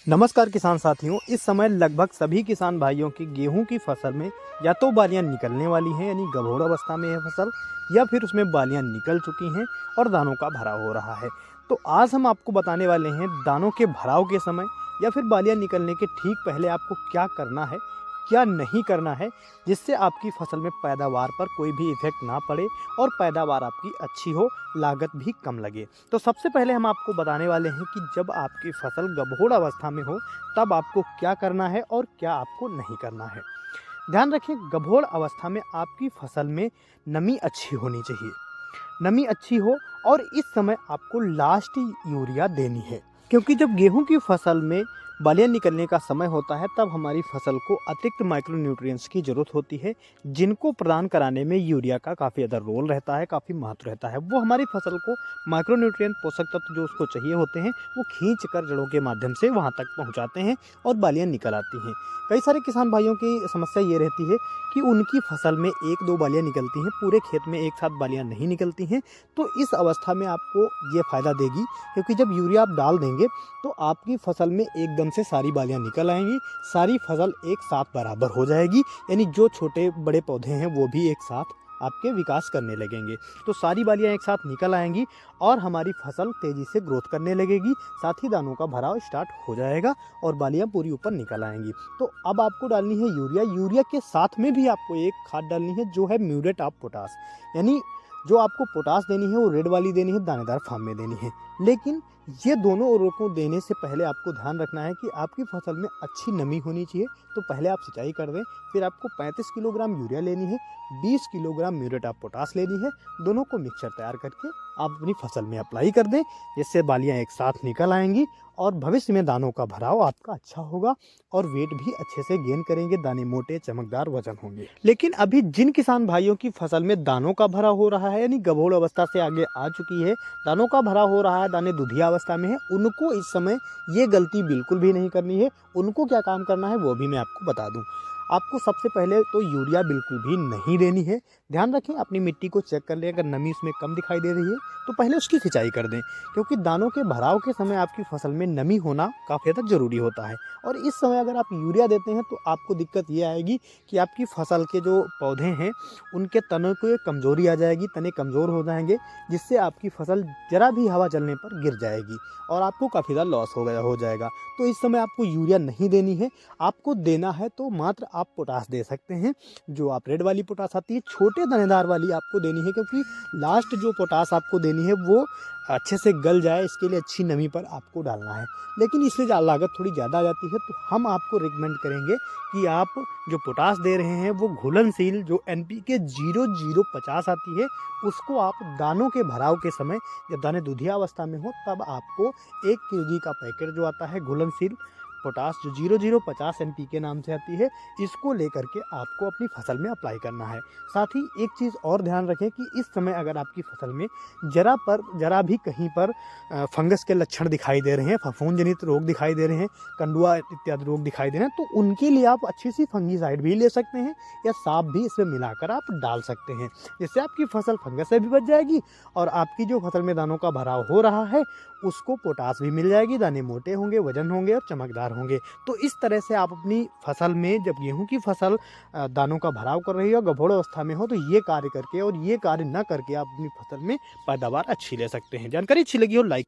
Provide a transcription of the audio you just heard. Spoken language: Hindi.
नमस्कार किसान साथियों। इस समय लगभग सभी किसान भाइयों की गेहूं की फसल में या तो बालियां निकलने वाली हैं यानी गभोड़ अवस्था में है फसल, या फिर उसमें बालियां निकल चुकी हैं और दानों का भराव हो रहा है। तो आज हम आपको बताने वाले हैं दानों के भराव के समय या फिर बालियां निकलने के ठीक पहले आपको क्या करना है, क्या नहीं करना है, जिससे आपकी फसल में पैदावार पर कोई भी इफेक्ट ना पड़े और पैदावार आपकी अच्छी हो, लागत भी कम लगे। तो सबसे पहले हम आपको बताने वाले हैं कि जब आपकी फसल गभोड़ अवस्था में हो तब आपको क्या करना है और क्या आपको नहीं करना है। ध्यान रखें, गभोड़ अवस्था में आपकी फसल में नमी अच्छी होनी चाहिए। नमी अच्छी हो और इस समय आपको लास्ट यूरिया देनी है, क्योंकि जब गेहूं की फसल में बालियां निकलने का समय होता है तब हमारी फसल को अतिरिक्त माइक्रो न्यूट्रिएंट्स की ज़रूरत होती है, जिनको प्रदान कराने में यूरिया का काफ़ी ज़्यादा रोल रहता है, काफ़ी महत्व रहता है। वो हमारी फसल को माइक्रो न्यूट्रिएंट पोषक तत्व जो उसको चाहिए होते हैं वो खींच कर जड़ों के माध्यम से वहाँ तक पहुँचाते हैं और बालियाँ निकल आती हैं। कई सारे किसान भाइयों की समस्या ये रहती है कि उनकी फसल में एक दो बालियाँ निकलती हैं, पूरे खेत में एक साथ बालियाँ नहीं निकलती हैं। तो इस अवस्था में आपको ये फ़ायदा देगी, क्योंकि जब यूरिया आप डाल देंगे तो आपकी फसल में एकदम से सारी बालियां निकल आएंगी, सारी फसल एक साथ बराबर हो जाएगी, यानी जो छोटे बड़े पौधे हैं वो भी एक साथ आपके विकास करने लगेंगे। तो सारी बालियां एक साथ निकल आएंगी और हमारी फसल तेज़ी से ग्रोथ करने लगेगी, साथ ही दानों का भराव स्टार्ट हो जाएगा और बालियां पूरी ऊपर निकल आएंगी। तो अब आपको डालनी है यूरिया। यूरिया के साथ में भी आपको एक खाद डालनी है जो है म्यूरेट ऑफ पोटास, यानी जो आपको पोटास देनी है वो रेड वाली देनी है, दानेदार फार्म में देनी है। लेकिन ये दोनों उर्वरकों देने से पहले आपको ध्यान रखना है कि आपकी फसल में अच्छी नमी होनी चाहिए। तो पहले आप सिंचाई कर दें, फिर आपको 35 किलोग्राम यूरिया लेनी है, 20 किलोग्राम म्यूरेट ऑफ पोटास लेनी है। दोनों को मिक्सचर तैयार करके आप अपनी फसल में अप्लाई कर दें, जिससे बालियां एक साथ निकल आएंगी और भविष्य में दानों का भराव आपका अच्छा होगा और वेट भी अच्छे से गेन करेंगे, दाने मोटे चमकदार वजन होंगे। लेकिन अभी जिन किसान भाइयों की फसल में दानों का भराव हो रहा है यानी गभोड़ अवस्था से आगे आ चुकी है, दानों का भराव हो रहा है, दाने दुधिया अवस्था में है, उनको इस समय ये गलती बिल्कुल भी नहीं करनी है। उनको क्या काम करना है वो भी मैं आपको बता दूं। आपको सबसे पहले तो यूरिया बिल्कुल भी नहीं देनी है। ध्यान रखें, अपनी मिट्टी को चेक कर लें, अगर नमी उसमें कम दिखाई दे रही है तो पहले उसकी सिंचाई कर दें, क्योंकि दानों के भराव के समय आपकी फसल में नमी होना काफ़ी ज़्यादा ज़रूरी होता है। और इस समय अगर आप यूरिया देते हैं तो आपको दिक्कत ये आएगी कि आपकी फसल के जो पौधे हैं उनके तनों को कमज़ोरी आ जाएगी, तने कमज़ोर हो जाएंगे, जिससे आपकी फसल ज़रा भी हवा चलने पर गिर जाएगी और आपको काफ़ी ज़्यादा लॉस हो जाएगा। तो इस समय आपको यूरिया नहीं देनी है। आपको देना है तो मात्र आप पोटास दे सकते हैं, जो आप रेड वाली पोटास आती है, छोटे दानेदार वाली आपको देनी है, क्योंकि लास्ट जो पोटास आपको देनी है वो अच्छे से गल जाए, इसके लिए अच्छी नमी पर आपको डालना है। लेकिन इससे लागत थोड़ी ज़्यादा आ जाती है, तो हम आपको रिकमेंड करेंगे कि आप जो पोटास दे रहे हैं वो घुलनशील जो NPK 0050 आती है, उसको आप दानों के भराव के समय जब दाने दुधिया अवस्था में हो तब आपको 1 kg का पैकेट जो आता है घुलनशील पोटास जो 0050 NPK नाम से आती है, इसको लेकर के आपको अपनी फसल में अप्लाई करना है। साथ ही एक चीज़ और ध्यान रखें कि इस समय अगर आपकी फसल में जरा भी कहीं पर फंगस के लक्षण दिखाई दे रहे हैं, फफूंद जनित रोग दिखाई दे रहे हैं, कंडुआ इत्यादि रोग दिखाई दे रहे हैं, तो उनके लिए आप अच्छी सी फंगीसाइड भी ले सकते हैं या साफ भी इसमें मिलाकर आप डाल सकते हैं, जिससे आपकी फसल फंगस से भी बच जाएगी और आपकी जो फसल में दानों का भराव हो रहा है उसको पोटास भी मिल जाएगी, दाने मोटे होंगे, वजन होंगे और चमकदार होंगे। तो इस तरह से आप अपनी फसल में, जब गेहूं की फसल दानों का भराव कर रही हो, गभोड़ अवस्था में हो, तो ये कार्य करके और ये कार्य न करके आप अपनी फसल में पैदावार अच्छी ले सकते हैं। जानकारी अच्छी लगी हो लाइक